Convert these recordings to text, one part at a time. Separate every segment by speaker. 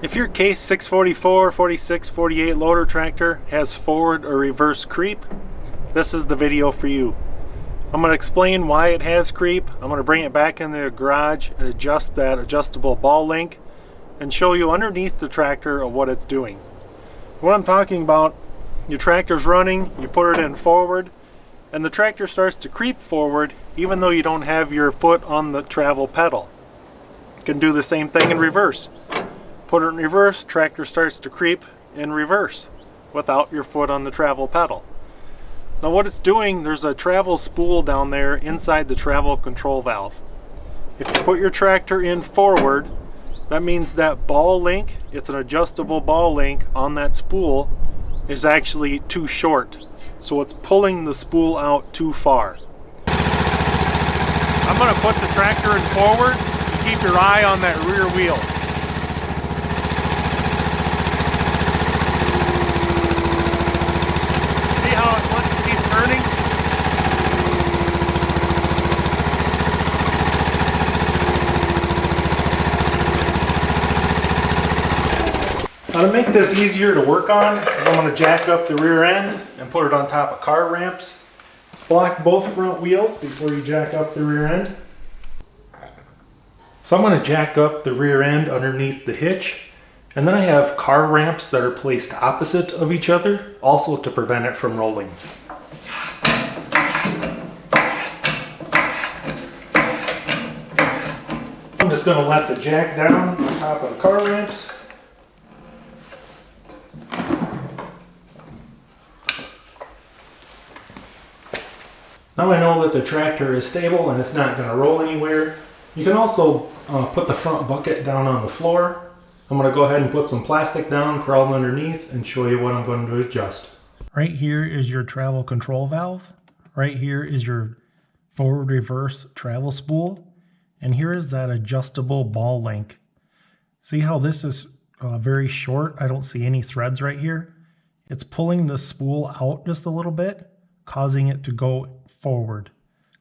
Speaker 1: If your Case 644, 46, 48 loader tractor has forward or reverse creep, this is the video for you. I'm going to explain why it has creep. I'm going to bring it back in the garage and adjust that adjustable ball link and show you underneath the tractor of what it's doing. What I'm talking about, your tractor's running, you put it in forward, and the tractor starts to creep forward even though you don't have your foot on the travel pedal. You can do the same thing in reverse. Put it in reverse, tractor starts to creep in reverse without your foot on the travel pedal. Now what it's doing, there's a travel spool down there inside the travel control valve. If you put your tractor in forward, that means that ball link, it's an adjustable ball link on that spool, is actually too short. So it's pulling the spool out too far. I'm going to put the tractor in forward and keep your eye on that rear wheel. See how it wants to keep turning? Now to make this easier to work on, I'm going to jack up the rear end and put it on top of car ramps. Block both front wheels before you jack up the rear end. So I'm going to jack up the rear end underneath the hitch, and then I have car ramps that are placed opposite of each other, also to prevent it from rolling. I'm just going to let the jack down on top of the car ramps. Now I know that the tractor is stable and it's not going to roll anywhere. You can also put the front bucket down on the floor. I'm going to go ahead and put some plastic down, crawl underneath, and show you what I'm going to adjust. Right here is your travel control valve. Right here is your forward reverse travel spool. And here is that adjustable ball link. See how this is very short? I don't see any threads right here. It's pulling the spool out just a little bit, causing it to go forward.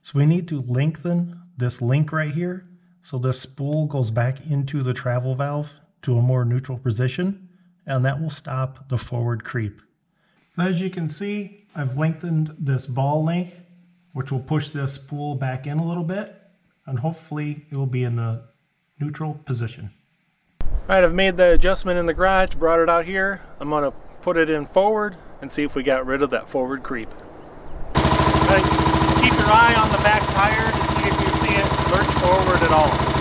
Speaker 1: So we need to lengthen this link right here so this spool goes back into the travel valve to a more neutral position, and that will stop the forward creep. As you can see, I've lengthened this ball link, which will push this spool back in a little bit, and hopefully it will be in the neutral position. Alright, I've made the adjustment in the garage, brought it out here. I'm going to put it in forward and see if we got rid of that forward creep. Keep your eye on the back tire to see if you see it lurch forward at all.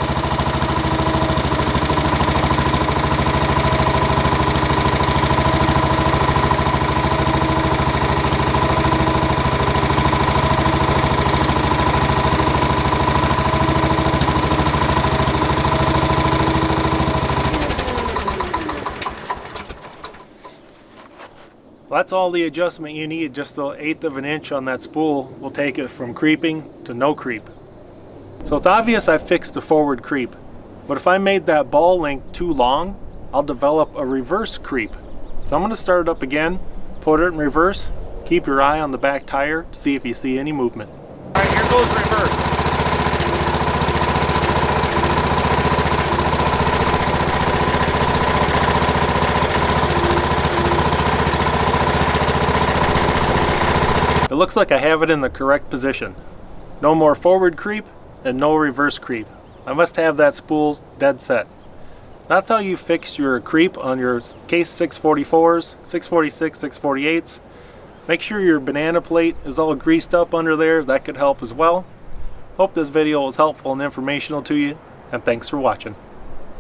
Speaker 1: That's all the adjustment you need. Just an 1/8 of an inch on that spool will take it from creeping to no creep. So it's obvious I fixed the forward creep, but if I made that ball link too long, I'll develop a reverse creep. So I'm going to start it up again, put it in reverse, keep your eye on the back tire to see if you see any movement. All right, here goes reverse. It looks like I have it in the correct position. No more forward creep and no reverse creep. I must have that spool dead set. That's how you fix your creep on your Case 644s, 646, 648s. Make sure your banana plate is all greased up under there. That could help as well. Hope this video was helpful and informational to you, and thanks for watching.